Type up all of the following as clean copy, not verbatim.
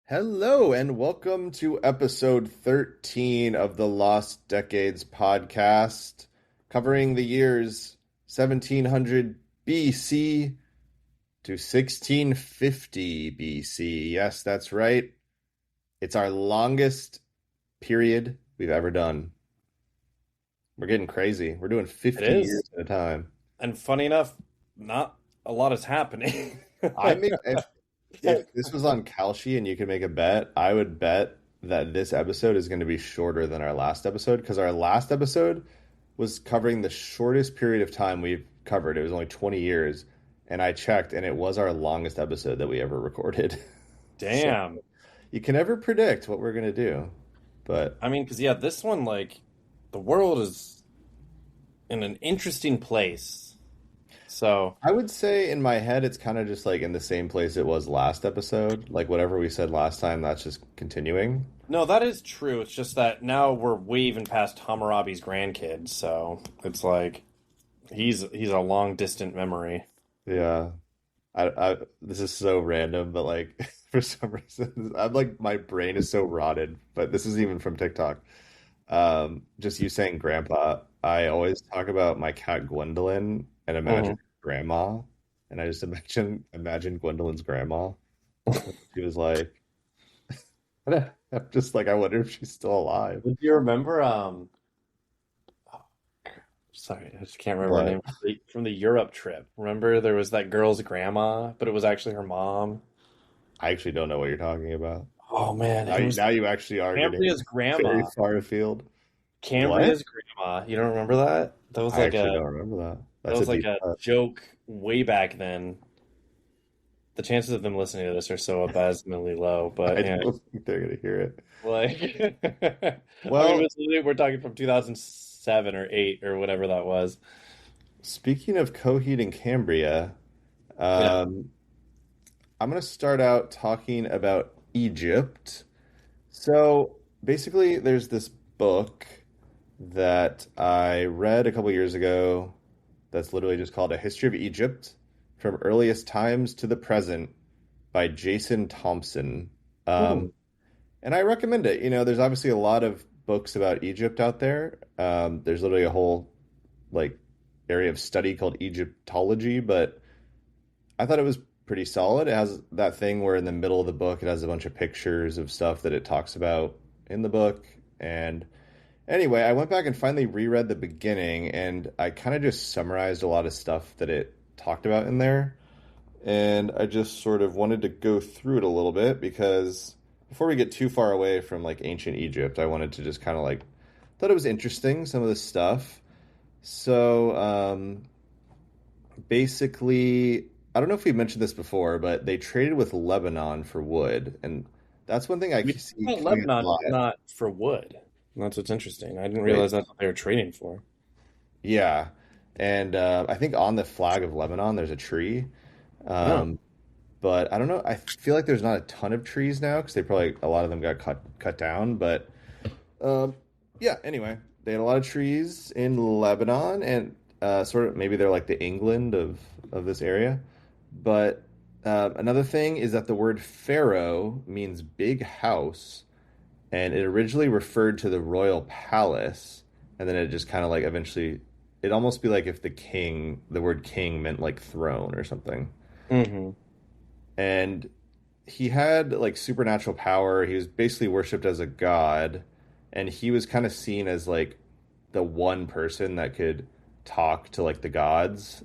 Hello, and welcome to episode 13 of the Lost Decades podcast, covering the years 1700 BC to 1650 BC. Yes, that's right. It's our longest period we've ever done. We're getting crazy. We're doing It 50 is. years at a time. And funny enough, not a lot is happening. I make if this was on Kalshi and you could make a bet, I would bet that this episode is going to be shorter than our last episode because our last episode was covering the shortest period of time we've covered. It was only 20 years, and I checked, and it was our longest episode that we ever recorded. So Damn. you can never predict what we're going to do, but I mean, because yeah, this one, like, the world is in an interesting place. So, I would say in my head it's kind of just like in the same place it was last episode. Like whatever we said last time, that's just continuing. no, that is true. It's just that now we're waving past Hammurabi's grandkids, so it's like he's a long distant memory. Yeah. I this is so random, but like for some reason I'm like my brain is so rotted, but this is even from TikTok. Just you saying grandpa, I always talk about my cat Gwendolyn and imagine Mhm. grandma, and I just imagine Gwendolyn's grandma. She was like I'm just like I wonder if she's still alive. Do you remember? Oh, sorry, I just can't remember her But name from the Europe trip. Remember, there was that girl's grandma, but it was actually her mom. I actually don't know what you're talking about. Oh man, Now it you, was now you actually are getting Cambria's very grandma. far afield. What? Cambria's grandma. You don't remember that? I actually don't remember that. That That's a was like deep a cut. joke way back then. The chances of them listening to this are so abysmally low, I but yeah, don't think they're gonna hear it. like I mean, Well, we're talking from 2007 or 8 or whatever that was. speaking of Coheed and Cambria, Yeah. um, I'm gonna start out talking about Egypt. So basically, there's this book that I read a couple years ago that's literally just called A History of Egypt from Earliest Times to the Present by Jason Thompson. Hmm. And I recommend it. There's obviously a lot of books about Egypt out there. There's literally a whole like area of study called Egyptology, but I thought it was pretty solid. It has that thing where in the middle of the book it has a bunch of pictures of stuff that it talks about in the book. And anyway, I went back and finally reread the beginning, and I kind of just summarized a lot of stuff that it talked about in there. And I just sort of wanted to go through it a little bit because before we get too far away from like ancient Egypt, I wanted to just kind of like thought it was interesting some of this stuff. So basically, I don't know if we mentioned this before, but they traded with Lebanon for wood, and that's one thing I We see talked about coming up a Lebanon, lot. but not for wood. That's what's interesting. I didn't Right? realize that's what they were trading for. Yeah, and I think on the flag of Lebanon there's a tree. Oh. Um, but I don't know. I feel like there's not a ton of trees now because they probably a lot of them got cut down. But um, yeah. Anyway, they had a lot of trees in Lebanon, and sort of maybe they're like the England of this area. But another thing is that the word pharaoh means big house, and it originally referred to the royal palace, and then it just kind of like eventually, it almost be like if the word king meant like throne or something. Hmm. And he had like supernatural power. He was basically worshipped as a god, and he was kind of seen as like the one person that could talk to like the gods.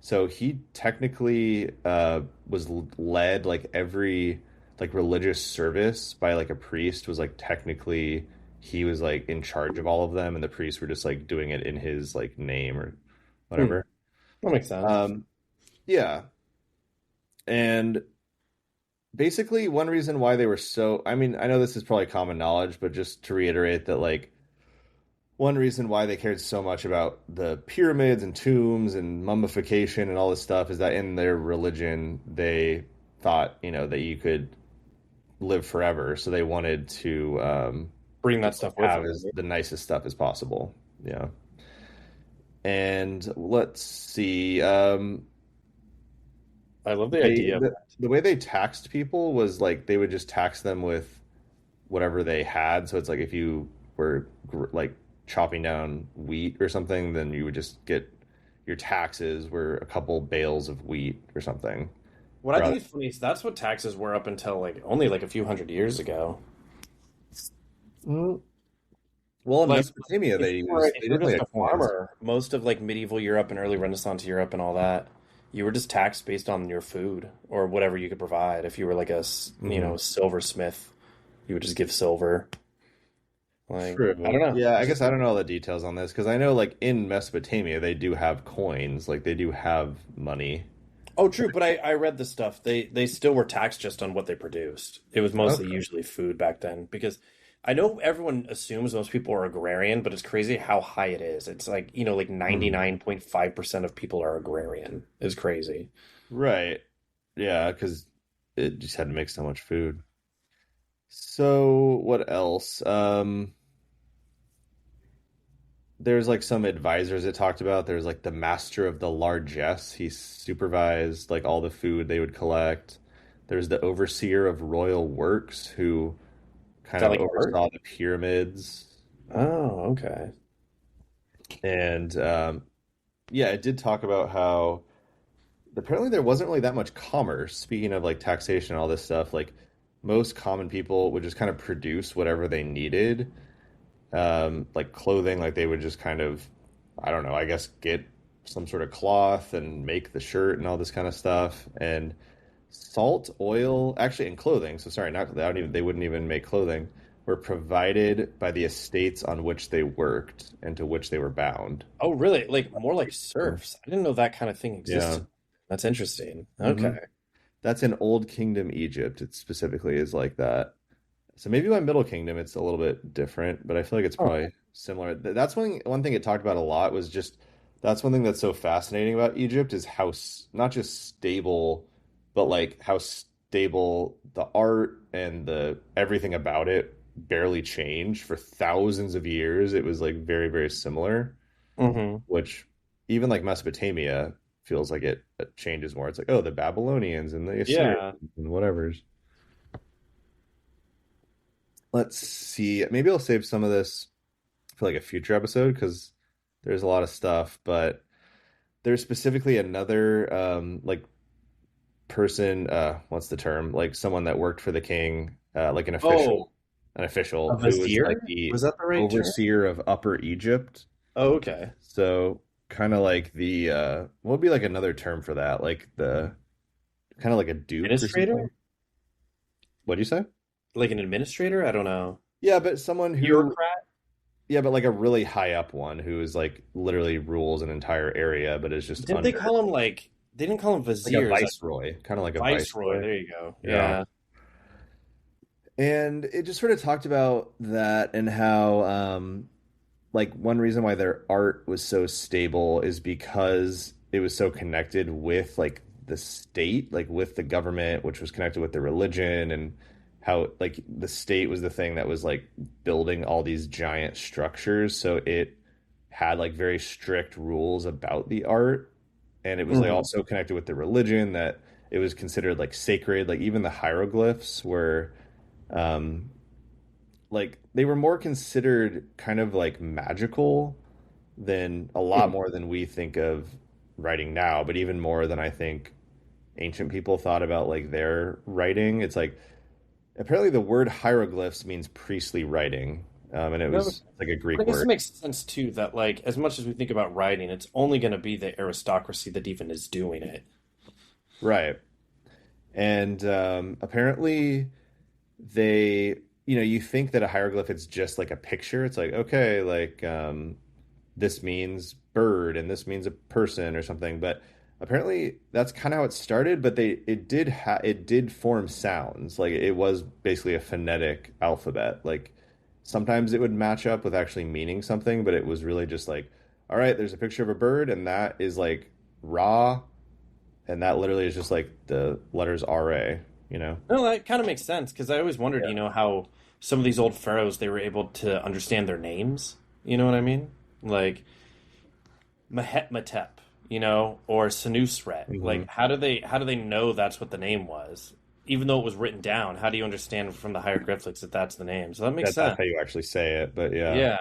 So he technically was led like every like religious service by like a priest was like technically he was like in charge of all of them, and the priests were just like doing it in his like name or Hmm. whatever. That makes sense. Yeah, and basically one reason why they were so, I mean, I know this is probably common knowledge, but just to reiterate that like one reason why they cared so much about the pyramids and tombs and mummification and all this stuff is that in their religion they thought that you could live forever, so they wanted to Bring that just stuff with have them. as the nicest stuff as possible. Yeah. And let's see, I love the They idea of that. the way they taxed people was like they would just tax them with whatever they had. So it's like if you were like chopping down wheat or something, then you would just get your taxes were a couple bales of wheat or something. What I think Rather, is funny is that's what taxes were up until like only like a few hundred years ago. mm, well, in Like Mesopotamia, if they you were didn't just have a coins. farmer, most of like medieval Europe and early Renaissance Europe and all that, you were just taxed based on your food or whatever you could provide. If you were like a Hmm. silversmith, you would just give silver. Like I don't True. know. Yeah, I It's guess just I don't know all the details on this because I know like in Mesopotamia they do have coins, like they do have money. oh, true. But I read the stuff. They still were taxed just on what they produced. It was mostly Okay. usually food back then because I know everyone assumes most people are agrarian, but it's crazy how high it is. It's like, like Hmm. 99.5% of people are agrarian. It's crazy. Right. Yeah, because it just had to make so much food. So what else? There's like some advisors it talked about. There's like the master of the largesse. He supervised like all the food they would collect. There's the overseer of royal works who Is kind that of like art? oversaw the pyramids. Oh, okay. And yeah, it did talk about how apparently there wasn't really that much commerce. Speaking of like taxation and all this stuff, like most common people would just kind of produce whatever they needed, like clothing. Like they would just kind of, I don't know, I guess get some sort of cloth and make the shirt and all this kind of stuff. And salt, oil, actually, and clothing. So sorry, not they don't even they wouldn't even make clothing. Were provided by the estates on which they worked and to which they were bound. Oh, really? Like more like serfs. I didn't know that kind of thing Yeah. existed. That's interesting. Hmm. Okay. That's in Old Kingdom Egypt. It specifically is like that. So maybe by Middle Kingdom it's a little bit different, but I feel like it's Oh. probably similar. That's one thing it talked about a lot was just that's one thing that's so fascinating about Egypt is how not just stable, but like how stable the art and the everything about it barely changed for thousands of years. It was like very, very similar, Hmm. which even like Mesopotamia feels like it changes more. It's like, oh, the Babylonians and the Assyrians Yeah. and whatever's. Let's see. Maybe I'll save some of this for like a future episode because there's a lot of stuff, but there's specifically another like person, what's the term? Like someone that worked for the king, like Oh, an a official who was like vizier? the Was that the right term? overseer of Upper Egypt. Oh, okay. So kind of like the what would be like another term for that? Like the kind of like a duke or something. Administrator? What'd you say? Like an administrator? I don't know. Yeah, but someone who Bureaucrat? yeah, but like a really high up one who is like literally rules an entire area, but is just Didn't they under call him like they didn't call him like a viziers, like viceroy, kind of like a viceroy. viceroy. There you go. Yeah. Yeah. And it just sort of talked about that and how like one reason why their art was so stable is because it was so connected with like the state, like with the government, which was connected with the religion and how like the state was the thing that was like building all these giant structures. So it had like very strict rules about the art. And it was like Hmm. also connected with the religion that it was considered like sacred. Like even the hieroglyphs were um like they were more considered kind of like magical than a lot Hmm. more than we think of writing now, but even more than I think ancient people thought about like their writing. It's like apparently the word hieroglyphs means priestly writing, and it No, was like a but I Greek guess it word, makes sense too that like as much as we think about writing, it's only going to be the aristocracy that even is doing it. right? And apparently they, you think that a hieroglyph it's just like a picture. It's like okay, like this means bird and this means a person or something, but apparently that's kind of how it started, but it did form sounds. Like it was basically a phonetic alphabet. Like sometimes it would match up with actually meaning something, but it was really just like all right, there's a picture of a bird and that is like ra, and that literally is just like the letters ra. No, that kind of makes sense because I always wondered, Yeah. how some of these old pharaohs they were able to understand their names. You know what I mean? Like Mehet Metep. or Senusret. Hmm. Like, how do they know that's what the name was? Even though it was written down, how do you understand from the hieroglyphics that that's the name? So that makes That's sense. how you actually say it, but yeah. Yeah.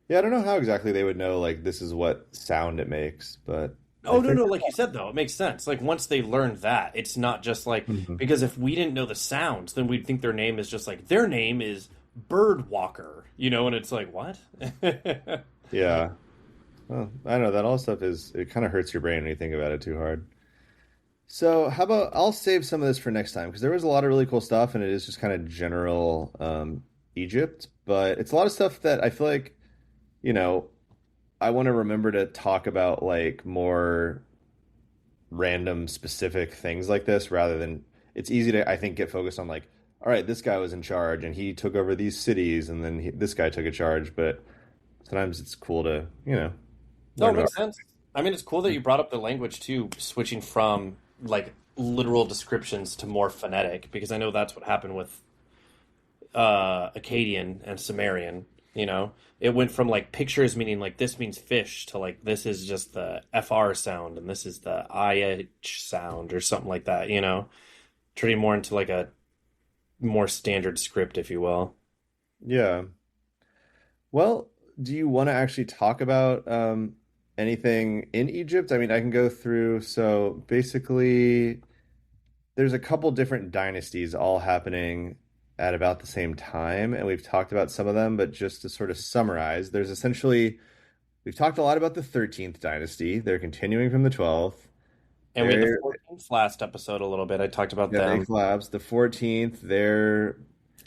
Yeah, I don't know how exactly they would know like this is what sound it makes, but I Oh no, figured no, like you said though, it makes sense. Like once they learned that, it's not just like Mhm. because if we didn't know the sounds, then we'd think their name is just like their name is Bird Walker, and it's like what? Yeah. Well, I don't know that all stuff is it kind of hurts your brain when you think about it too hard. So, how about I'll save some of this for next time because there was a lot of really cool stuff and it is just kind of general Egypt, but it's a lot of stuff that I feel like, you know, I want to remember to talk about like more random specific things like this rather than it's easy to I think get focused on like, all right, this guy was in charge and he took over these cities and then this guy took a charge, but sometimes it's cool to, No, it learn about. makes sense. I mean, it's cool that you brought up the language too, switching from like literal descriptions to more phonetic, because I know that's what happened with Akkadian and Sumerian. It went from like pictures meaning like this means fish to like this is just the FR sound and this is the IH sound or something like that. Turning more into like a more standard script, if you will. Yeah. Well, do you want to actually talk about anything in Egypt? I mean, I can go through. So basically, there's a couple different dynasties all happening at about the same time, and we've talked about some of them, but just to sort of summarize, there's essentially, we've talked a lot about the 13th dynasty. They're continuing from the 12th. And we had the They're, 14th last episode a little bit. I talked about yeah, they them. collapsed. The 14th, they're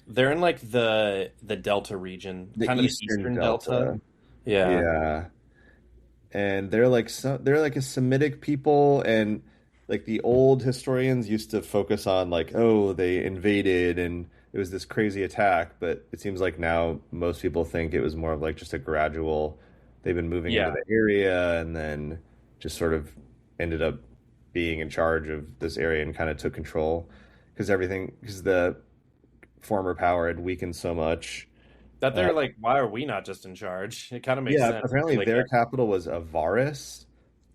They're in like the Delta region, the kind of the Eastern Eastern Delta. Delta. Yeah. Yeah. And they're like a Semitic people, and like the old historians used to focus on like, oh, they invaded and it was this crazy attack, but it seems like now most people think it was more of like just a gradual, they've been moving into Yeah. the area and then just sort of ended up being in charge of this area and kind of took control because the former power had weakened so much. That Uh, they're like, why are we not just in charge? It kind of makes yeah, sense. apparently Like, their capital was Avaris.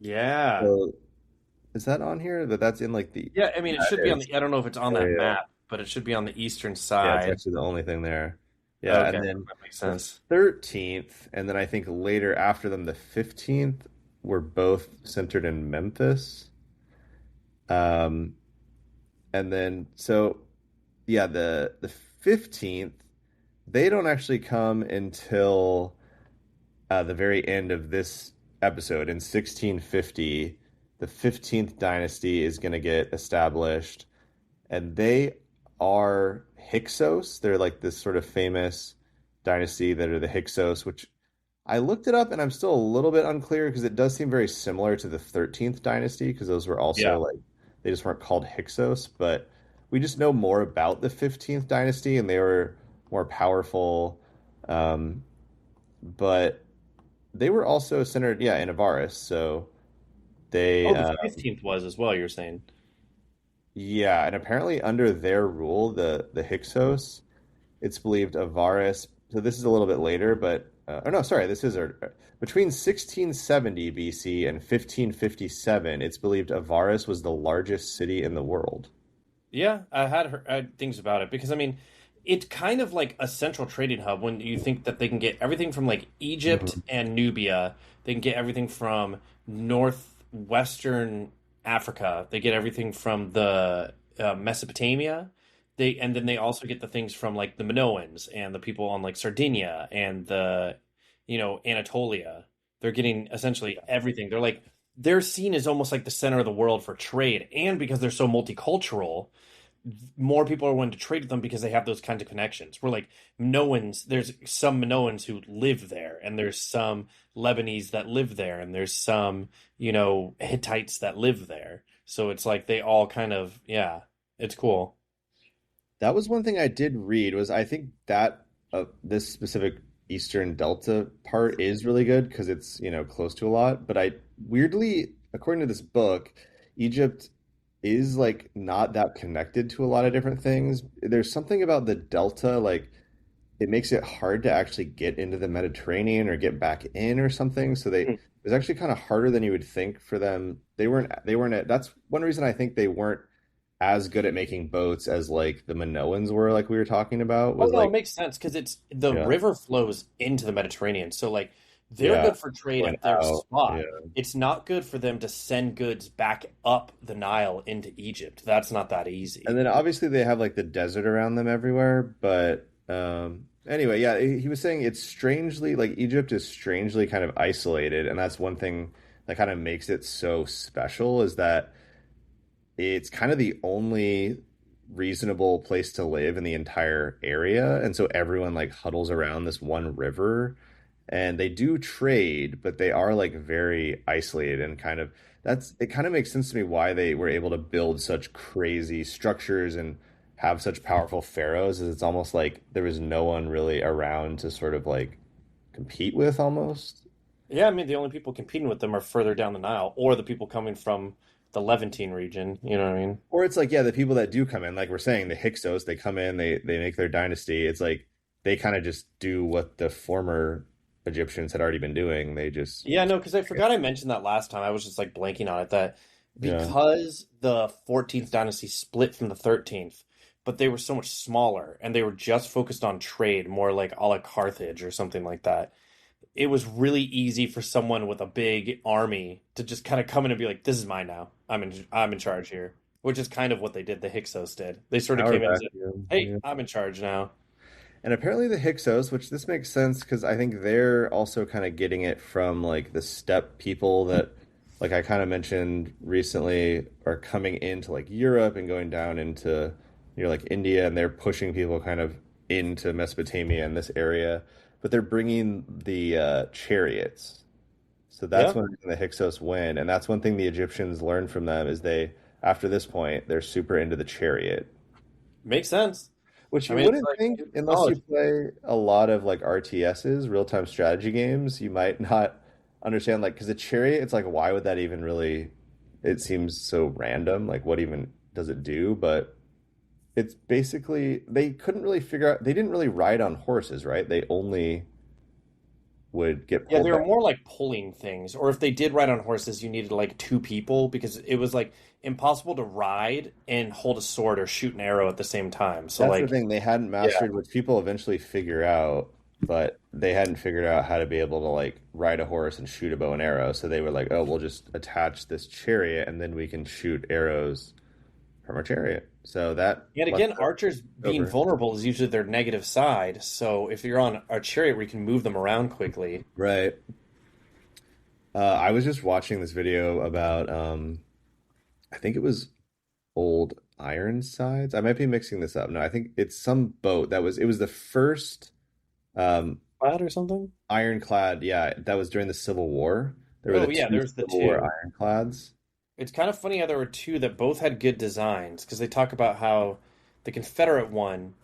yeah. So is that on here? But that's in like the Yeah, I mean, it that should be on is. the, I don't know if it's on Oh that yeah. map, but it should be on the eastern Yeah, it's side. actually the only thing there. Yeah, Okay, and then that makes the sense. 13th, and then I think later after them, the 15th were both centered in Memphis. Um, and then so yeah, the 15th, they don't actually come until the very end of this episode in 1650. The 15th dynasty is going to get established and they are Hyksos. They're like this sort of famous dynasty that are the Hyksos, which I looked it up and I'm still a little bit unclear because it does seem very similar to the 13th dynasty because those were also Yeah. like they just weren't called Hyksos, but we just know more about the 15th dynasty and they were more powerful. Um, but they were also centered, yeah, in Avaris. So they, Oh, the 15th was as well, you're saying. yeah, and apparently under their rule, the Hyksos, it's believed Avaris. So this is a little bit later, but oh no, sorry, this is between 1670 BC and 1557. It's believed Avaris was the largest city in the world. Yeah, I had things about it because I mean, it's kind of like a central trading hub when you think that they can get everything from like Egypt Mhm. and Nubia. They can get everything from northwestern Africa. They get everything from the Mesopotamia. And then they also get the things from like the Minoans and the people on like Sardinia and the Anatolia. They're getting essentially everything. They're seen as almost like the center of the world for trade, and because they're so multicultural, more people are willing to trade with them because they have those kinds of connections. We're like Minoans, there's some Minoans who live there, and there's some Lebanese that live there, and there's some, Hittites that live there. So it's like they all kind of, yeah, it's cool. That was one thing I did read was I think that this specific Eastern Delta part is really good because it's, close to a lot. But I weirdly, according to this book, Egypt is like not that connected to a lot of different things. There's something about the Delta, like it makes it hard to actually get into the Mediterranean or get back in or something. So they Hmm. it was actually kind of harder than you would think for them. They weren't that's one reason I think they weren't as good at making boats as like the Minoans were, like we were talking about, Oh was no, it like, makes sense because it's the yeah, river flows into the Mediterranean. So like they're yeah, good for trade going at their out. Yeah. spot. It's not good for them to send goods back up the Nile into Egypt. That's not that And easy. then obviously they have like the desert around them everywhere, but anyway, yeah, he was saying it's strangely like Egypt is strangely kind of isolated, and that's one thing that kind of makes it so special is that it's kind of the only reasonable place to live in the entire area, and so everyone like huddles around this one river, and they do trade, but they are like very isolated and kind of that's it kind of makes sense to me why they were able to build such crazy structures and have such powerful pharaohs, is it's almost like there was no one really around to sort of like compete with almost. Yeah, I mean the only people competing with them are further down the Nile or the people coming from the Levantine region. You know what I mean? Or it's like, yeah, the people that do come in, like we're saying, the Hyksos, they come in, they make their dynasty. It's like they kind of just do what the former Egyptians had already been doing. They just, Yeah, no, because I forgot I mentioned that last time. I was just like blanking on it that yeah, because the 14th dynasty split from the 13th, but they were so much smaller and they were just focused on trade, more like a la Carthage or something like that. It was really easy for someone with a big army to just kind of come in and be like, "This is mine now. I'm in charge here," which is kind of what they did. The Hyksos did. They sort of power came in and said, vacuum. "Hey, Yeah. I'm in charge now." And apparently the Hyksos, which this makes sense because I think they're also kind of getting it from like the steppe people that, like I kind of mentioned recently, are coming into like Europe and going down into like India, and they're pushing people kind of into Mesopotamia and this area, but they're bringing the chariots. So that's Yeah, when the Hyksos win, and that's one thing the Egyptians learned from them is they, after this point, they're super into the chariot. makes sense. Which I you mean, it's wouldn't like think it's unless you knowledge. play a lot of like RTSs, real-time strategy games, you might not understand like because the chariot, it's like why would that even really it seems so random, like what even does it do? But it's basically they couldn't really figure out they didn't really ride on horses, right? They only would get Yeah, pulled they were back. more like pulling things. Or if they did ride on horses, you needed like two people because it was like impossible to ride and hold a sword or shoot an arrow at the same time. So That's the like, thing they hadn't yeah. mastered, which people eventually figure out, but they hadn't figured out how to be able to like ride a horse and shoot a bow and arrow. So they were like, "Oh, we'll just attach this chariot, and then we can shoot arrows from our chariot." So that Yet left again, it archers being over. vulnerable is usually their negative side. So if you're on a chariot where you can move them around quickly. Right. I was just watching this video about, I think it was old Ironsides. I might be mixing this up. No, I think it's some boat that was. It was the first. Um, Flat or something? Ironclad, yeah, that was during the Civil War. There were the Oh yeah, two there's the Civil War two. Ironclads. It's kind of funny how there were two that both had good designs because they talk about how the Confederate one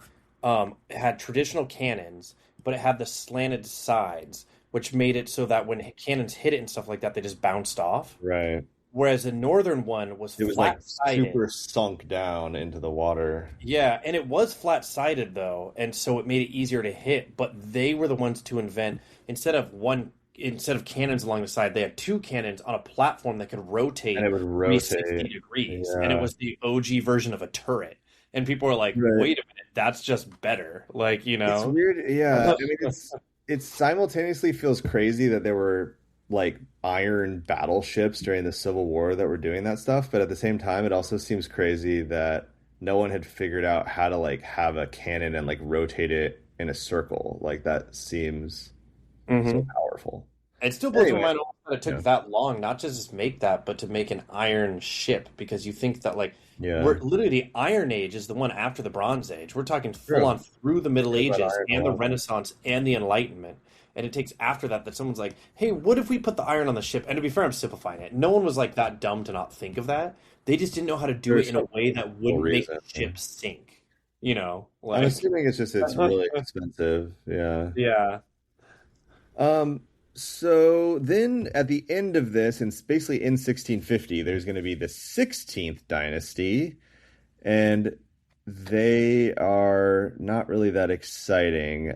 had traditional cannons, but it had the slanted sides, which made it so that when cannons hit it and stuff like that, they just bounced off. Right. Whereas the northern one was It was like flat-sided. super sunk down into the water. Yeah, and it was flat-sided though, and so it made it easier to hit, but they were the ones to invent instead of cannons along the side, they had two cannons on a platform that could And rotate it would 360 rotate. degrees, and it Yeah. was the OG version of a turret. And people are like, Right. "Wait a minute, that's just better." Like, you It's know. weird. Yeah. I mean, it's simultaneously feels crazy that there were like iron battleships during the Civil War that were doing that stuff, but at the same time, it also seems crazy that no one had figured out how to like have a cannon and like rotate it in a circle. Like that seems so Mhm. powerful. It still blows my Anyway, mind that it took yeah. that long, not to just make that, but to make an iron ship, because you think that like Yeah. we're literally the Iron Age is the one after the Bronze Age. We're talking full True. on through the Middle Heard about Ages iron a and the lot. Renaissance and the Enlightenment. And it takes after that that someone's like, hey, what if we put the iron on the ship? And to be fair, I'm simplifying it. No one was like that dumb to not think of that. They just didn't know how to do it There's in a some way that practical wouldn't make reason. the ship sink. You know, I'm like assuming it's just it's really expensive. Yeah. yeah. Um, so then at the end of this, and basically in 1650, there's going to be the 16th dynasty, and They are not really that exciting.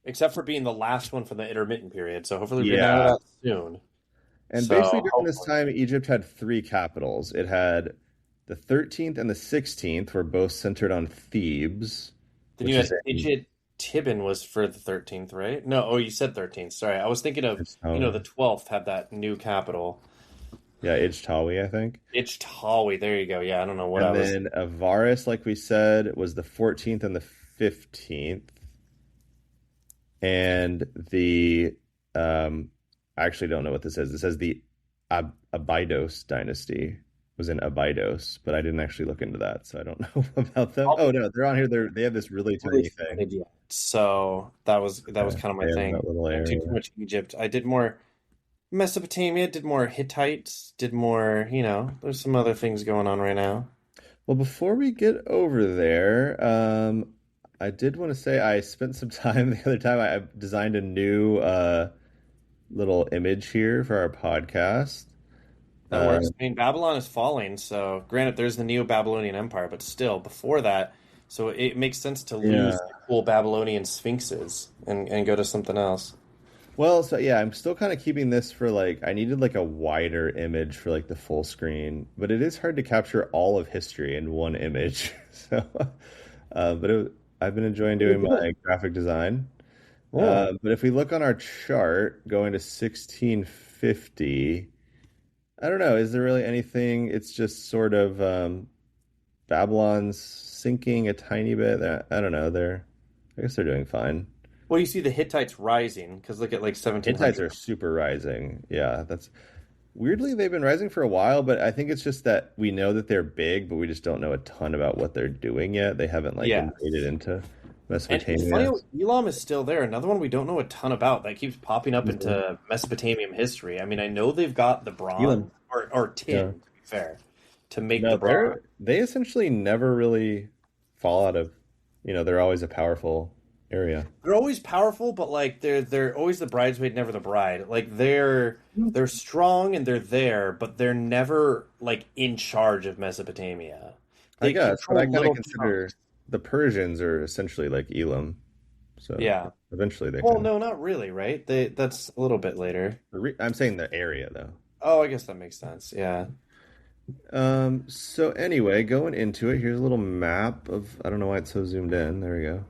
Except for being the last one from the intermittent period. So hopefully we're getting out of Yeah. that soon. And basically So during this hopefully. time, Egypt had three capitals. It had the 13th and the 16th were both centered on Thebes, Then you which is had in Idjit Tibbin was for the 13th, right? No, oh, you said 13th. Sorry. I was thinking of, the Tawi. 12th had that new capital. Yeah, Ijtawi, I think. Ichtawi. There you go. Yeah, I don't know what I And was. then Avaris, like we said, was the 14th and the 15th. And the I actually don't know what this is. It says the Abydos dynasty was in Abydos, but I didn't actually look into that, so I don't know about them. I'll Oh be no, they're on here. They have this really really tiny thing. excited yet. So that was Okay. kind of my They have thing. that little I didn't do area. too much Egypt. I did more Mesopotamia, did more Hittites, did more, there's some other things going on right now. Well, before we get over there, I did want to say I spent some time the other time. I designed a new little image here for our podcast. That Uh, works. I mean, Babylon is falling, so granted, there's the Neo-Babylonian Empire, but still, before that, so it makes sense to yeah. lose the cool Babylonian sphinxes and go to something else. Well, so yeah, I'm still kind of keeping this for like I needed like a wider image for like the full screen, but it is hard to capture all of history in one image. So, I've been enjoying You doing did it. my graphic design. Yeah. But if we look on our chart going to 1650, I don't know, is there really anything? It's just sort of Babylon's sinking a tiny bit. I don't know. I guess they're doing fine. Well, you see the Hittites rising because look at like Hittites 1700. are super rising. Yeah, that's weirdly they've been rising for a while, but I think it's just that we know that they're big, but we just don't know a ton about what they're doing yet. They haven't like Yeah. invaded into And it's funny, Mesopotamia. Elam is still there. Another one we don't know a ton about that keeps popping up Mhm. into Mesopotamian history. I mean, I know they've got the Elam. bronze or Yeah. tin, to be fair, to make No, the bronze. they essentially never really fall out of, they're always a powerful area. They're always powerful, but like they're always the bridesmaid, never the bride. Like they're strong and they're there, but they're never like in charge of Mesopotamia. I They guess, but I control kind of little consider chunks. the Persians are essentially like Elam, so Yeah. eventually they Well, can. no, not really, right? That's a little bit later. I'm saying the area though. Oh, I guess that makes sense. Yeah. So anyway, going into it, here's a little map of, I don't know why it's so zoomed in. There we go.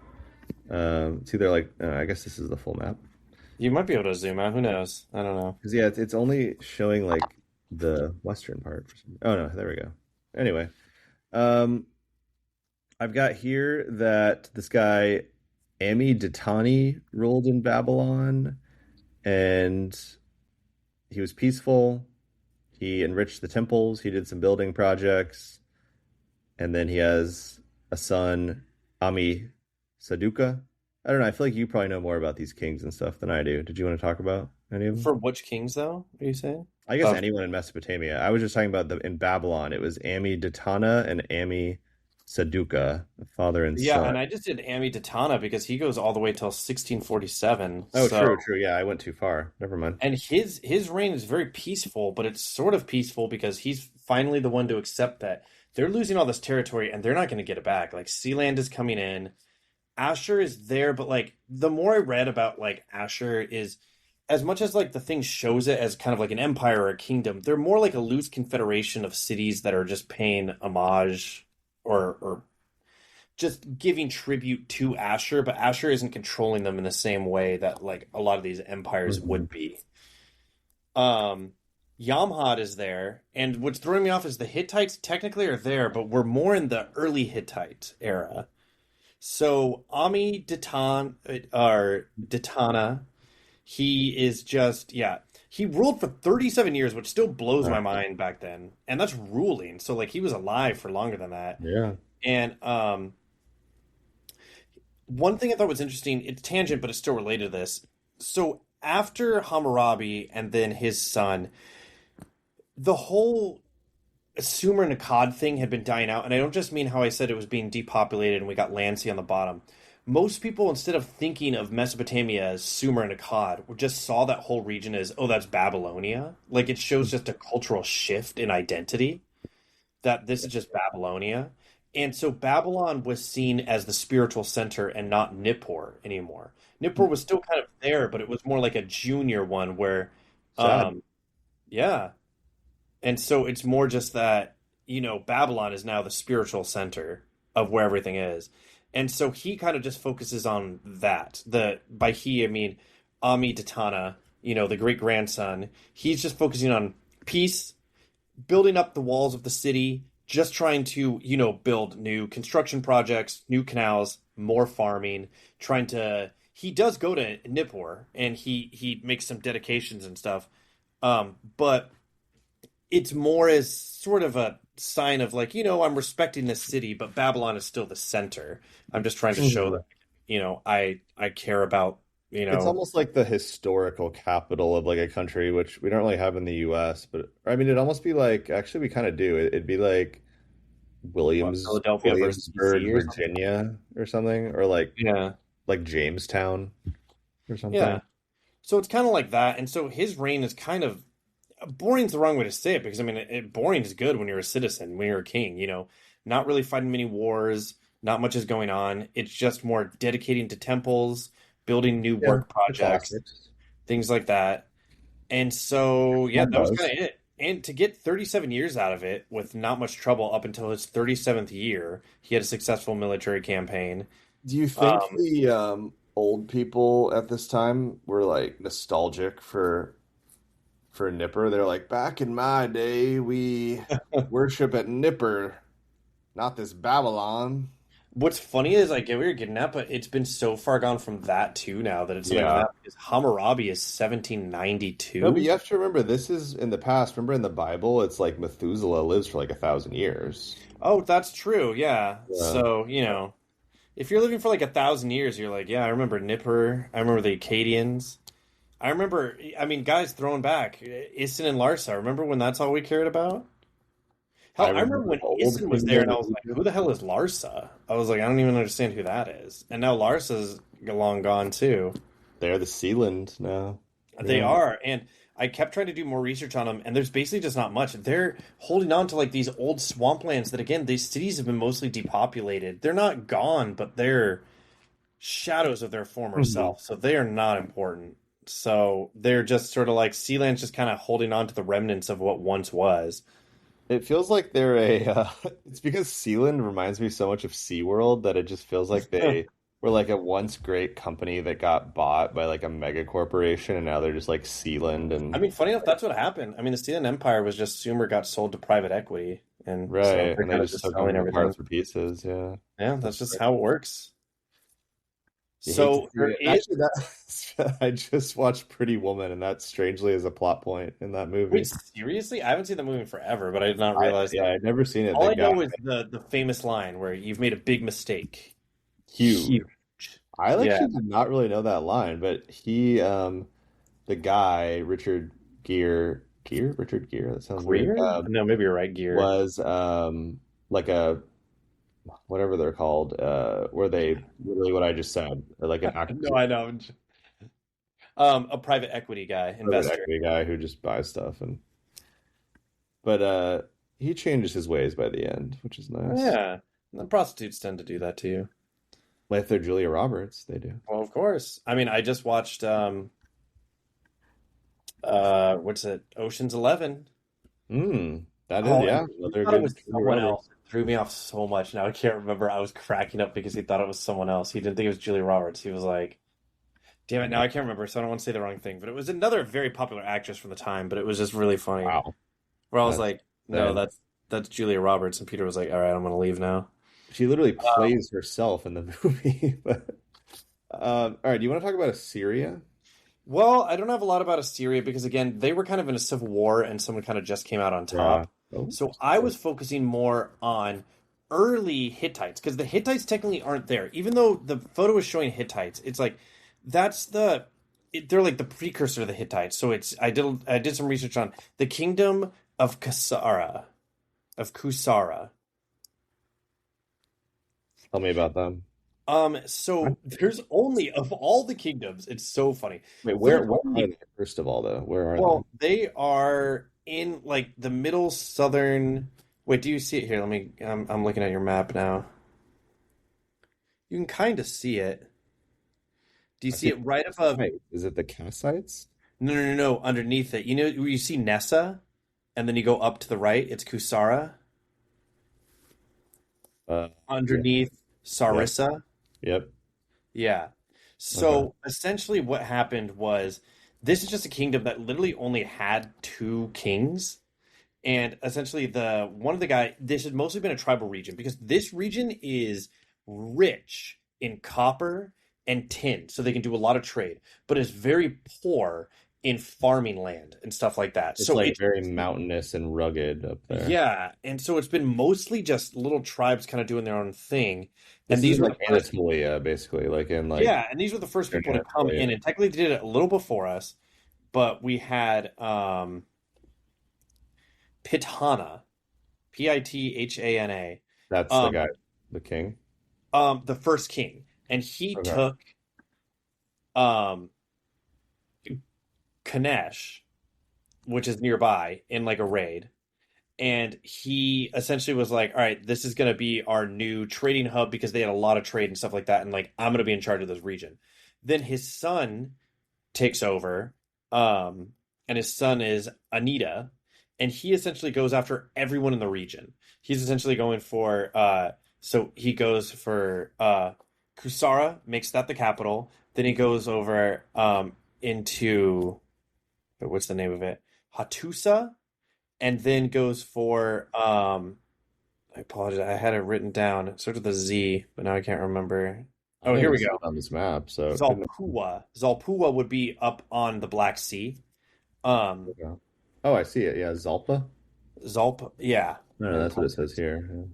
It's either like, I guess this is the full map. You might be able to zoom out. Who knows? I don't know. Because yeah, it's only showing like the western part. Oh no, there we go. Anyway, um, I've got here that this guy, Ami Datani, ruled in Babylon, and he was peaceful. He enriched the temples. He did some building projects. And then he has a son, Ami Saduka. I don't know. I feel like you probably know more about these kings and stuff than I do. Did you want to talk about any of them? For which kings, though? Are you saying? I guess Of anyone in Mesopotamia. I was just talking about in Babylon. It was Ami Datana and Ami Saduka, father and yeah, son. and I just did Ammi because he goes all the way till 1647. Oh, true, So, true. Yeah, I went too far. Never mind. and his reign is very peaceful, but it's sort of peaceful because he's finally the one to accept that they're losing all this territory and they're not going to get it back. Like Sealand is coming in. Asher is there, but like the more I read about like Asher is as much as like the thing shows it as kind of like an empire or a kingdom, they're more like a loose confederation of cities that are just paying homage or just giving tribute to Asher, but Asher isn't controlling them in the same way that like a lot of these empires Mhm. would be. Um Yamhad is there, and what's throwing me off is the Hittites technically are there, but we're more in the early Hittite era. So Ami Datan or Datana, he is just he ruled for 37 years, which still blows my Wow. mind back then. And that's ruling. So like he was alive for longer than that. Yeah. And one thing I thought was interesting, it's tangent, but it's still related to this. So after Hammurabi and then his son, the whole Sumer and Akkad thing had been dying out, and I don't just mean how I said it was being depopulated and we got Lancy on the bottom. Most people, instead of thinking of Mesopotamia as Sumer and Akkad, just saw that whole region as, oh, that's Babylonia. Like it shows just a cultural shift in identity that this is just Babylonia. And so Babylon was seen as the spiritual center and not Nippur anymore. Nippur was still kind of there, but it was more like a junior one where, Sad. um, yeah. And so it's more just that, Babylon is now the spiritual center of where everything is. And so he kind of just focuses on that. By he, I mean Amidatana, the great grandson. He's just focusing on peace, building up the walls of the city, just trying to, build new construction projects, new canals, more farming, trying to he does go to Nippur and he makes some dedications and stuff. But it's more as sort of a sign of like, I'm respecting this city, but Babylon is still the center. I'm just trying to show Mhm. that, I care about, you It's know, almost like the historical capital of like a country, which we don't really have in the US, but I mean, it'd almost be like, actually, we kind of do. It'd be like what, Philadelphia versus Williamsburg, DC or something. Virginia, or something, or Yeah. like Jamestown or Yeah. something. So it's kind of like that. And so his reign is kind of boring's the wrong way to say it because I mean, boring is good when you're a citizen, when you're a king, not really fighting many wars, not much is going on. It's just more dedicating to temples, building new Yeah, work the projects, classics. things like that. And so, yeah, One that was kind does. of it. And to get 37 years out of it with not much trouble up until his 37th year, he had a successful military campaign. Do you think Um, the old people at this time were like nostalgic for Nipper? They're like, back in my day, we worship at Nipper, not this Babylon. what's funny is I get what you're getting at, but it's been so far gone from that too now that it's something like Yeah. that because Hammurabi is No, but 1792. you have to remember this is in the past. Remember in the Bible, it's like Methuselah lives for like 1,000 years. Oh, that's true. Yeah. Yeah. So, if you're living for like 1,000 years, you're like, yeah, I remember Nippur. I remember the Akkadians. I remember, I mean, guys throwing back Isin and Larsa. Remember when that's all we cared about? I Hell, I remember remember when the old Isin was there kingdom and I of was like, who Egypt. the hell is Larsa? I was like, I don't even understand who that is. And now Larsa's long gone too. They're the Sealand now. They Yeah. are. And I kept trying to do more research on them, and there's basically just not much. They're holding on to like these old swamplands that, again, these cities have been mostly depopulated. They're not gone, but they're shadows of their former Mhm. self. So they are not important. So they're just sort of like Sealand's just kind of holding on to the remnants of what once was. It feels like they're a. It's because Sealand reminds me so much of SeaWorld that it just feels like they were like a once great company that got bought by like a mega corporation, and now they're just like Sealand I and mean, funny enough, that's what happened. I mean, the Sealand Empire was just Sumer got sold to private equity, and so right, they're and they kind of just just took selling them everything. apart for pieces. Yeah, Yeah, that's that's just great. how it works. You hate to So see there it. is. Actually, that I just watched Pretty Woman, and that strangely is a plot point in that Wait, movie. seriously? I haven't seen the movie in forever, but I did not realize Yeah, that. I'd never seen it. All The I guy, know is the famous line where you've made a big mistake. huge. Huge. I Yeah. actually did not really know that line, but the guy, Richard Gere, that sounds weird, Greer? No, maybe you're right, Gear. was like a, whatever they're called, where they literally what I just said, like an No, acquisition I know. A private equity guy, private investor. equity guy who just buys stuff but he changes his ways by the end, which is nice. Yeah. The prostitutes tend to do that too. Well, if they're Julia Roberts, they do. Well, of course. I mean, I just watched what's it? Ocean's 11. That is, Oh, and yeah, he another thought it good was Julia someone Roberts. else. It threw me off so much. Now I can't remember. I was cracking up because he thought it was someone else. He didn't think it was Julia Roberts. He was like, damn it, now I can't remember, so I don't want to say the wrong thing. But it was another very popular actress from the time, but it was just really funny. Wow, Where I was that's like, no, sad. that's Julia Roberts, and Peter was like, all right, I'm gonna leave now. She literally Um, plays herself in the movie. But all right, do you want to talk about Assyria? well, I don't have a lot about Assyria because again, they were kind of in a civil war, and someone kind of just came out on Yeah. top. Oh, So I was focusing more on early Hittites because the Hittites technically aren't there, even though the photo is showing Hittites. It's like that's they're like the precursor to the Hittites. So it's I did some research on the kingdom of Kusara. tell me about them. So there's only of all the kingdoms, it's so funny. Wait, There's where are only they? First of all, though, where are they? well, they are in like the middle southern. Wait, do you see it here? Let me. I'm looking at your map now. You can kind of see it. Do you I see see it right the above? site. Is it the Kassites? No, no, no, no. Underneath it. You know where you see Nessa, and then you go up to the right. It's Kusara. Uh, yeah. Underneath Yep. Sarissa. Yep. Yeah. Okay. So essentially, what happened was this is just a kingdom that literally only had two kings. And essentially, the one of the guy, this has mostly been a tribal region because this region is rich in copper and tin, so they can do a lot of trade, but is very poor in farming land and stuff like that. It's So like it's very mountainous and rugged up there. yeah, and so it's been mostly just little tribes kind of doing their own thing. And This is these in were like the first, Anatolia, basically, like in like yeah, and these were the first Eastern people to come Anatolia. in, and technically they did it a little before us, but we had Pithana, Pithana, That's the um, guy, the king. the first king, and he Okay. took um Kanesh, which is nearby, in like a raid, and he essentially was like, "All right, this is going to be our new trading hub because they had a lot of trade and stuff like that, and like I'm going to be in charge of this region." Then his son takes over, um, and his son is Anita, and he essentially goes after everyone in the region. He's essentially going for so he goes for Kusara, makes that the capital. Then he goes over into what's the name of it? Hattusa, and then goes for I apologize, I had it written down. It starts with a Z, but now I can't remember. I Oh, don't here even we see go. it on this map, so it couldn't. Zalpua. Zalpua would be up on the Black Sea. Um, Okay. Oh, I see it. Yeah, Zalpa. Yeah. No, I no, that's what it says apologize. here. Yeah.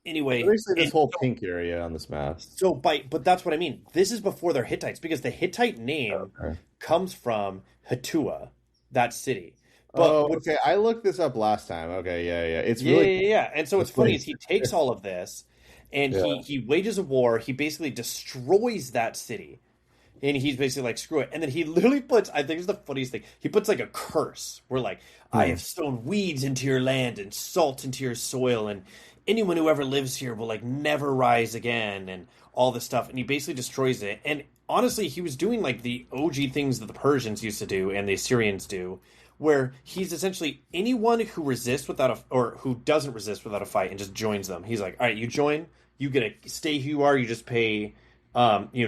Anyway, Basically, this and whole pink area on this map. but that's what I mean. This is before they're Hittites because the Hittite name Okay. comes from Hattua, that city. But Oh, what's okay. I looked this up last time. Okay, yeah, yeah. It's yeah, really yeah, yeah. cool. Yeah. And so The what's funny is footage. he takes all of this and Yeah. he wages a war. He basically destroys that city. And he's basically like, screw it. And then he literally puts, I think it's the funniest thing, he puts like a curse where like, I Hmm. have sown weeds into your land and salt into your soil, and anyone who ever lives here will like never rise again and all this stuff. And he basically destroys it. And honestly, he was doing like the OG things that the Persians used to do and the Assyrians do, where he's essentially anyone who resists without a, or who doesn't resist without a fight and just joins them. He's like, all right, you join, you get to stay who you are, you just pay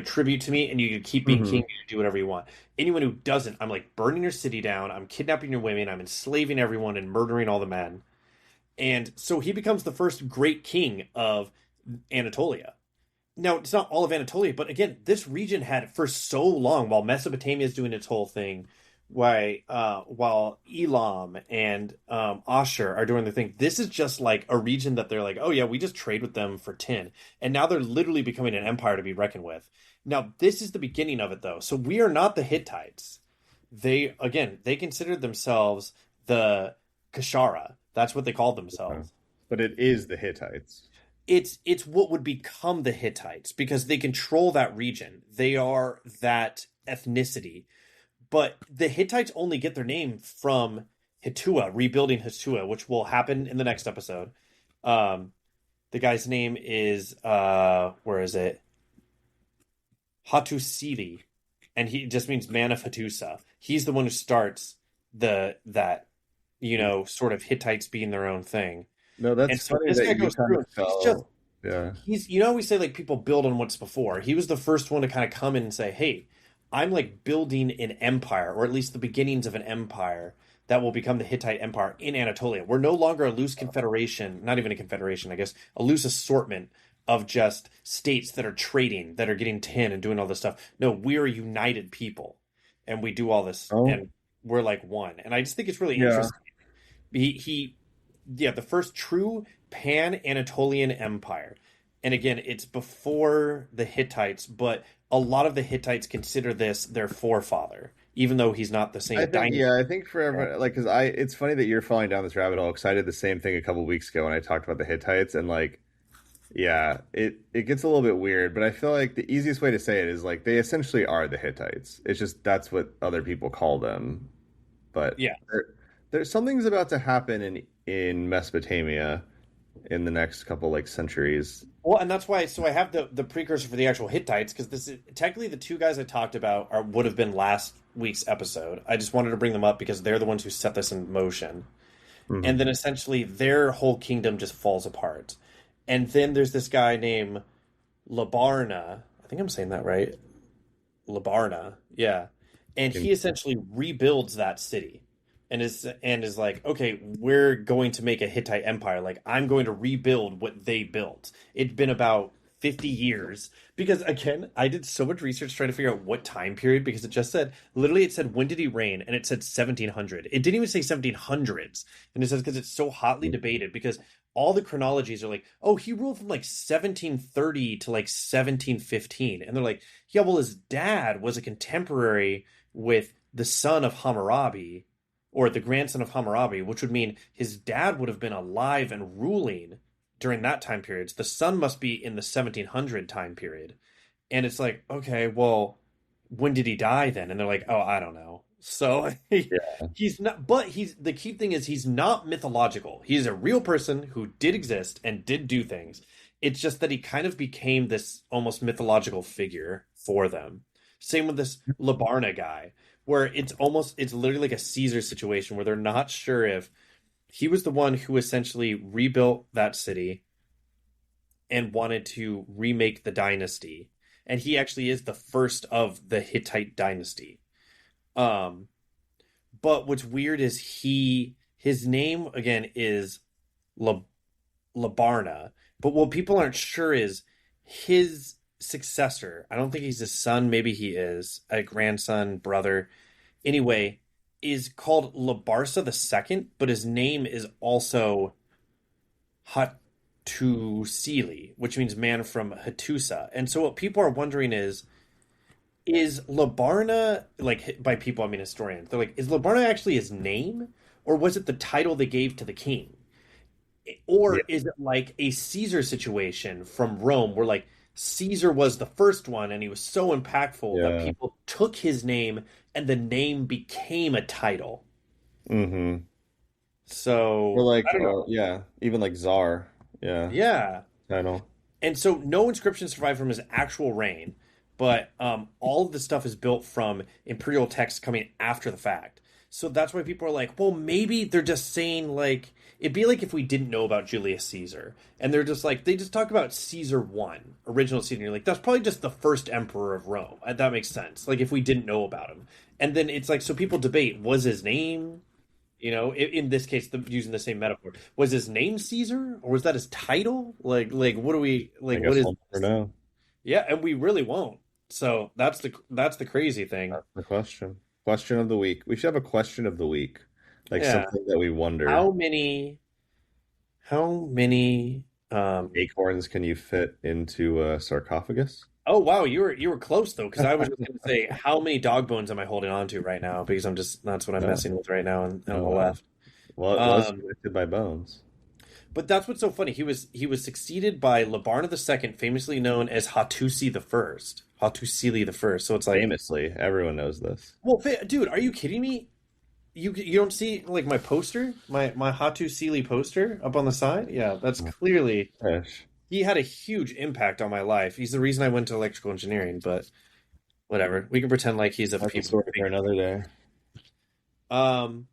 tribute to me, and you keep being king. Hmm. You do whatever you want. Anyone who doesn't, I'm like burning your city down. I'm kidnapping your women. I'm enslaving everyone and murdering all the men. And so he becomes the first great king of Anatolia. Now, it's not all of Anatolia, but again, this region had for so long, while Mesopotamia is doing its whole thing, while Elam and Ashur are doing their thing, this is just like a region that they're like, oh yeah, we just trade with them for tin, and now they're literally becoming an empire to be reckoned with. Now, this is the beginning of it, though. So we are not the Hittites. They considered themselves the Kashara. That's what they called Okay. themselves. But it is the Hittites. It's what would become the Hittites because they control that region. They are that ethnicity. But the Hittites only get their name from Hittua, rebuilding Hittua, which will happen in the next episode. Um, the guy's name is where is it? Hattusili, and he just means man of Hattusa. He's the one who starts the that sort of Hittites being their own thing. No, And that's so funny this that guy you goes kind through of and he's just fell. Yeah. he's we say like people build on what's before. He was the first one to kind of come in and say, "Hey, I'm like building an empire, or at least the beginnings of an empire that will become the Hittite Empire in Anatolia. We're no longer a loose confederation, not even a confederation, I guess, a loose assortment of just states that are trading, that are getting tin and doing all this stuff. No, we're a united people, and we do all this, Oh, and we're like one. And I just think it's really yeah. interesting. He yeah, the first true pan-Anatolian empire. And again, it's before the Hittites, but a lot of the Hittites consider this their forefather, even though he's not the I same think, dynasty. yeah, I think for everyone, like, because it's funny that you're falling down this rabbit hole because I did the same thing a couple weeks ago when I talked about the Hittites, and like, yeah, it gets a little bit weird, but I feel like the easiest way to say it is like they essentially are the Hittites. It's just that's what other people call them, but Yeah. there's something's about to happen in Mesopotamia in the next couple like centuries. Well, and that's why. So I have the precursor for the actual Hittites because this is technically the two guys I talked about are would have been last week's episode. I just wanted to bring them up because they're the ones who set this in motion. And Hmm. then essentially their whole kingdom just falls apart. And then there's this guy named Labarna. I think I'm saying that right. Labarna, yeah. And he essentially rebuilds that city and is like, okay, we're going to make a Hittite empire. Like I'm going to rebuild what they built. It'd been about 50 years because again, I did so much research trying to figure out what time period because it just said literally it said when did he reign and it said 1700. It didn't even say 1700s. And it says because it's so hotly debated because all the chronologies are like, oh, he ruled from like 1730 to like 1715. And they're like, yeah, well, his dad was a contemporary with the son of Hammurabi or the grandson of Hammurabi, which would mean his dad would have been alive and ruling during that time period. So the son must be in the 1700 time period. And it's like, okay, well, when did he die then? And they're like, oh, I don't know. So Yeah. he's not, but he's the key thing is he's not mythological. He's a real person who did exist and did do things. It's just that he kind of became this almost mythological figure for them. Same with this Labarna guy, where it's literally like a Caesar situation where they're not sure if he was the one who essentially rebuilt that city and wanted to remake the dynasty. And he actually is the first of the Hittite dynasty. Um, but what's weird is his name again is La, Labarna. But what people aren't sure is his successor. I don't think he's his son. Maybe he is a grandson, brother. Anyway, is called Labarsa the Second, but his name is also Hattusili, which means man from Hattusa. And so what people are wondering is Labarna, like by people I mean historians, they're like, is Labarna actually his name? Or was it the title they gave to the king? Yeah. Or is it like a Caesar situation from Rome where like Caesar was the first one and he was so impactful that Yeah. people took his name and the name became a title. Hmm. Or So I like, don't know. yeah, even like Czar. Yeah. Yeah. Title. And so no inscriptions survive from his actual reign, but all of the stuff is built from imperial texts coming after the fact. So that's why people are like, well, maybe they're just saying like it'd be like if we didn't know about Julius Caesar, and they're just like they just talk about Caesar one, original Caesar. And you're like, that's probably just the first emperor of Rome. That makes sense. Like if we didn't know about him, and then it's like so people debate was his name. In this case, using the same metaphor, was his name Caesar or was that his title? Like, what do we I like? What guess is we'll never this? know. Yeah, and we really won't. So that's the crazy thing. That's the question. Question of the week. We should have a question of the week, like Yeah. something that we How wonder. many? How many? Acorns can you fit into a sarcophagus? Oh wow, you were close though, because I was just going to say how many dog bones am I holding on to right now? Because that's what I'm Oh, messing with right now and on oh the wow. left. Well, it was Um, connected by bones. but that's what's so funny. He was succeeded by Labarna the Second, famously known as Hattusi the First, Hattusili the First. So it's like, Famously, everyone knows this. well, dude, are you kidding me? You don't see like my poster, my Hattusili poster up on the side? Yeah, that's Oh, clearly gosh. he had a huge impact on my life. He's the reason I went to electrical engineering, but whatever. We can pretend like he's a That's a people. story for another day. Um,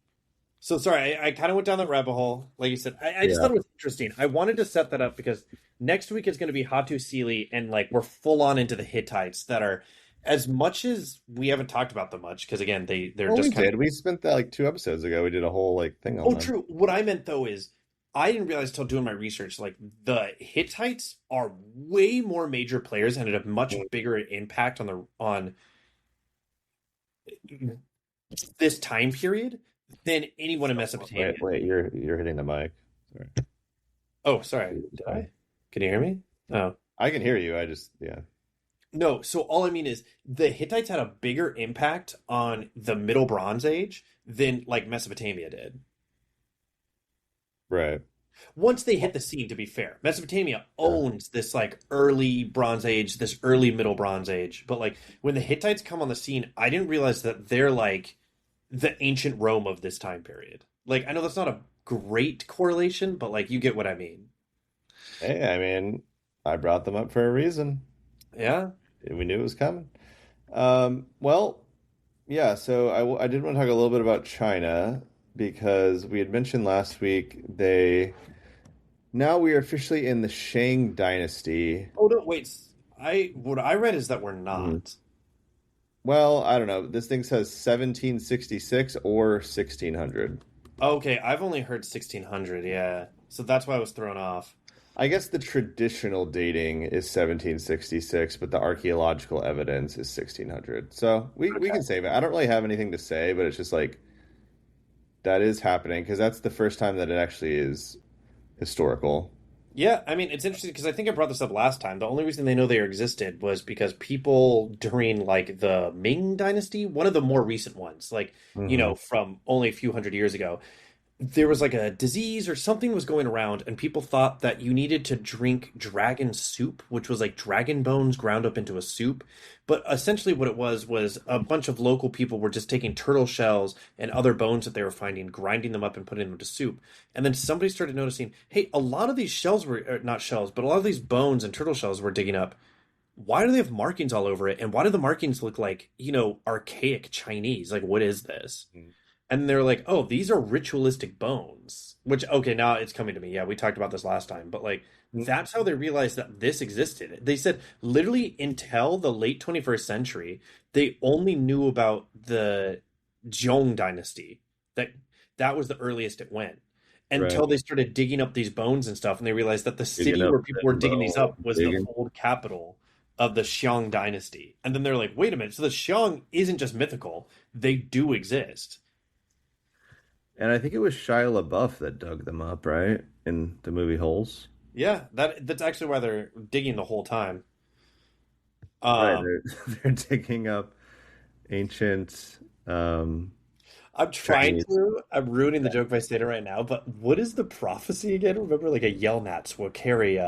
so sorry, I kind of went down that rabbit hole. Like you said, I just Yeah. thought it was interesting. I wanted to set that up because next week is going to be Hattusili, and like we're full on into the Hittites that are as much as we haven't talked about them much because again they're Well, we just kind of did. We spent that like 2 episodes ago. We did a whole like thing on oh them. true. What I meant though is I didn't realize until doing my research like the Hittites are way more major players and had a much bigger impact on this time period than anyone in Mesopotamia. Wait, you're hitting the mic. Sorry. Oh, sorry. Did I? Can you hear me? Oh. I can hear you. I just yeah. No, so all I mean is the Hittites had a bigger impact on the Middle Bronze Age than like Mesopotamia did. Right. Once they hit the scene, to be fair, Mesopotamia Yeah. owns this like early Bronze Age, this early Middle Bronze Age. But like when the Hittites come on the scene, I didn't realize that they're like the ancient Rome of this time period. Like I know that's not a great correlation, but like you get what I mean. Hey, I mean, I brought them up for a reason. Yeah. We knew it was coming. Well, yeah, so I did want to talk a little bit about China because we had mentioned last week now we are officially in the Shang Dynasty. Oh no, wait. I what I read is that we're Mhm. not. Well, I don't know. This thing says 1766 or 1600. Okay, I've only heard 1600, yeah. So that's why I was thrown off. I guess the traditional dating is 1766, but the archaeological evidence is 1600. So we Okay. can save it. I don't really have anything to say, but it's just like that is happening because that's the first time that it actually is historical. Yeah, I mean, it's interesting because I think I brought this up last time. The only reason they know they existed was because people during like the Ming Dynasty, one of the more recent ones, like, Hmm. from only a few hundred years ago, there was like a disease or something was going around, and people thought that you needed to drink dragon soup, which was like dragon bones ground up into a soup. But essentially, what it was a bunch of local people were just taking turtle shells and other bones that they were finding, grinding them up and putting them into soup. And then somebody started noticing, hey, a lot of these shells were not shells, but a lot of these bones and turtle shells we're digging up. Why do they have markings all over it? And why do the markings look like, archaic Chinese? Like, what is this? And they're like, oh, these are ritualistic bones. Which, okay, now it's coming to me. Yeah, we talked about this last time, but like, that's how they realized that this existed. They said literally until the late 21st century, they only knew about the Zhong dynasty. That that was the earliest it went. Right. Until they started digging up these bones and stuff, and they realized that the Digging city up where people were them digging these bones, up was the digging. old capital of the Xiong dynasty. And then they're like, wait a minute, so the Xiong isn't just mythical, they do exist. And I think it was Shia LaBeouf that dug them up, right? In the movie Holes. Yeah, that's actually why they're digging the whole time. Right. Um, They're digging up ancient I'm trying Chinese. to. I'm ruining the joke by saying it right now. But what is the prophecy again? Remember, like a Yelnats will carry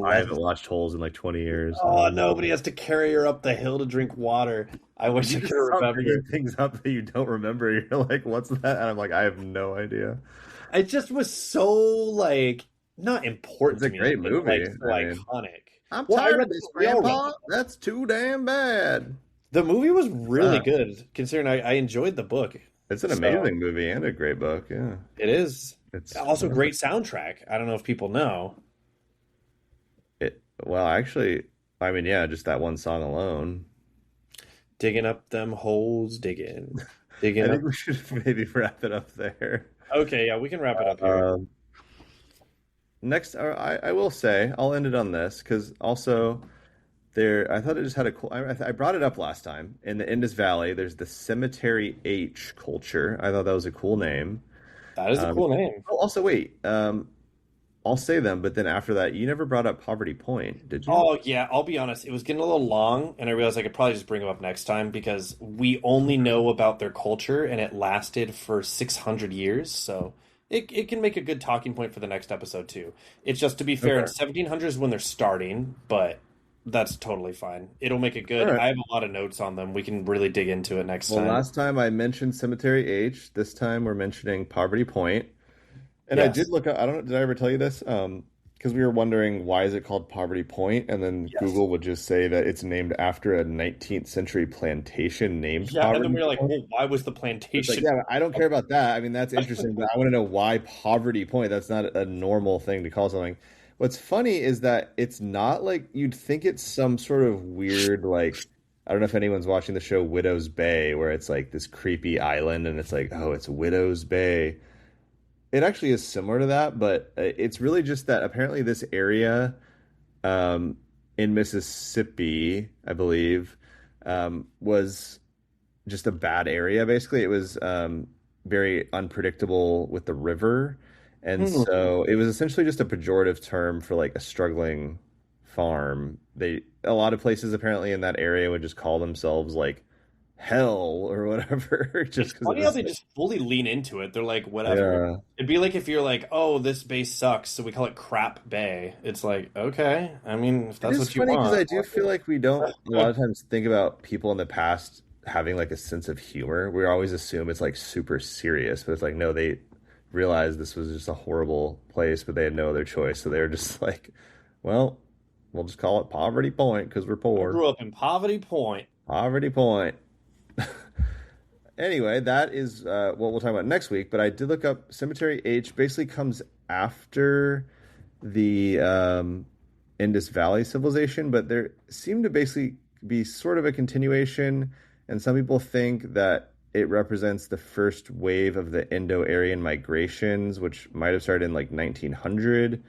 I haven't Zelensky. watched Holes in like 20 years. I Oh, don't know. nobody has to carry her up the hill to drink water. I wish You I could just stop bringing remember. things up that you don't remember. You're like, what's that? And I'm like, I have no idea. It just was so like not It's important a to me. I great think like movie. so I mean, iconic. I'm Well, I tired read of the this, book. We all read Grandpa. the book. That's too damn bad. The movie was really Uh, good, considering I enjoyed the book. it's an So amazing movie and a great book. Yeah. it is It's also one of the great soundtrack. I don't know if people know. well, actually, I mean, yeah, just that one song alone. Digging up them holes, digging, I digging think up. we should maybe wrap it up there. Okay, yeah, we can wrap it up here. Um, next, I will say, I'll end it on this because also I thought it just had a cool. I brought it up last time in the Indus Valley. There's the Cemetery H culture. I thought that was a cool name. That is a Um, cool name. oh, also, wait. I'll say them, but then after that, you never brought up Poverty Point, did you? Oh yeah, I'll be honest. It was getting a little long, and I realized I could probably just bring them up next time because we only know about their culture, and it lasted for 600 years. So it can make a good talking point for the next episode too. It's just to be fair, in Okay. 1700 is when they're starting, but that's totally fine. It'll make it All good. right. I have a lot of notes on them. We can really dig into it next Well, time. last time I mentioned Cemetery H. This time we're mentioning Poverty Point. And I did Yes. look up, I don't know, did I ever tell you this? Because we were wondering why is it called Poverty Point, and then Yes. Google would just say that it's named after a 19th century plantation named Yeah, and then Poverty we are like, Point. well, why was the It's like, plantation? yeah, I don't care about that. I mean, that's interesting, but I want to know why Poverty Point. That's not a normal thing to call something. What's funny is that it's not like you'd think it's some sort of weird, like, I don't know if anyone's watching the show Widow's Bay, where it's like this creepy island and it's like, oh, it's Widow's Bay. It actually is similar to that, but it's really just that apparently this area um, in Mississippi, I believe, was just a bad area. Basically, it was very unpredictable with the river, and Hmm. so it was essentially just a pejorative term for like a struggling farm. A lot of places apparently in that area would just call themselves like hell or whatever, just It's because it funny how was they like, just fully lean into it. They're like, whatever. yeah. It'd be like if you're like, oh, this base sucks, so we call it Crap Bay. It's like, okay. I mean, if It that's is what you funny because want. I do feel like we don't a lot of times think about people in the past having like a sense of humor. We always assume it's like super serious, but it's like no, they realized this was just a horrible place, but they had no other choice. So they were just like, well, we'll just call it Poverty Point because we're I poor. grew up in Poverty Point. Poverty Point. Anyway, that is what we'll talk about next week. But I did look up Cemetery H. Basically, comes after the Indus Valley civilization, but there seemed to basically be sort of a continuation. And some people think that it represents the first wave of the Indo-Aryan migrations, which might have started in like 1900,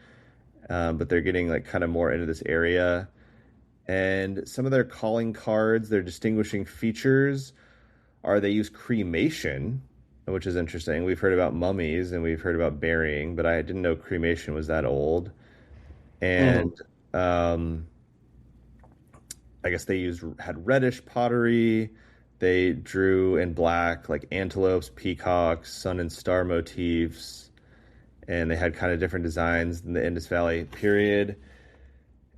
but they're getting like kind of more into this area. And some of their calling cards, their distinguishing features are they use cremation, which is interesting. We've heard about mummies and we've heard about burying, but I didn't know cremation was that old. Mhm. And um, I guess they had reddish pottery. They drew in black like antelopes, peacocks, sun and star motifs, and they had kind of different designs in the Indus Valley period.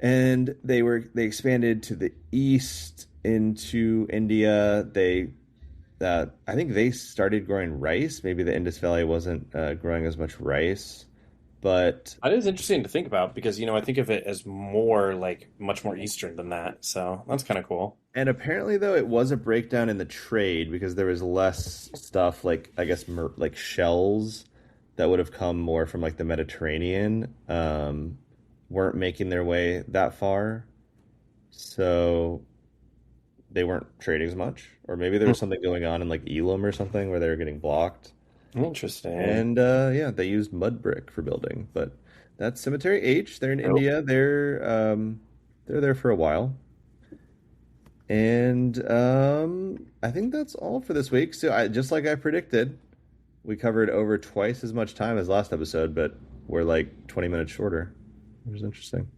And they expanded to the east into India. I think they started growing rice. Maybe the Indus Valley wasn't growing as much rice, but That is interesting to think about because, I think of it as more like much more Eastern than that. So that's kind of cool. and apparently though it was a breakdown in the trade because there was less stuff like I guess like shells that would have come more from like the Mediterranean weren't making their way that far, so they weren't trading as much, or maybe there was something going on in like Elam or something where they were getting blocked. Interesting. And yeah, they used mud brick for building. But that's Cemetery H. They're in Oh. India. They're there for a while. And I think that's all for this week. So just like I predicted, we covered over twice as much time as last episode, but we're like 20 minutes shorter, which is interesting.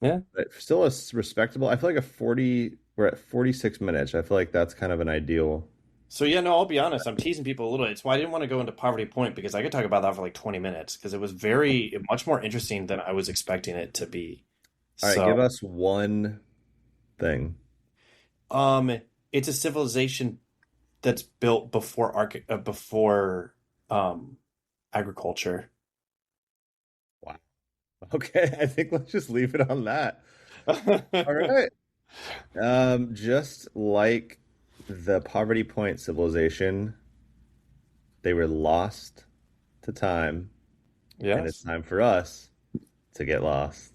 Yeah. But still a respectable. I feel like a 40. We're at 46 minutes. I feel like that's kind of an ideal. So yeah, no, I'll be honest. I'm teasing people a little bit. It's why I didn't want to go into Poverty Point because I could talk about that for like 20 minutes because it was very much more interesting than I was expecting it to be. All right, give So, us one thing. um, it's a civilization that's built before um agriculture. Wow. Okay, I think let's just leave it on that. All right. Just like the Poverty Point civilization, they were lost to time, and it's Yes. time for us to get lost.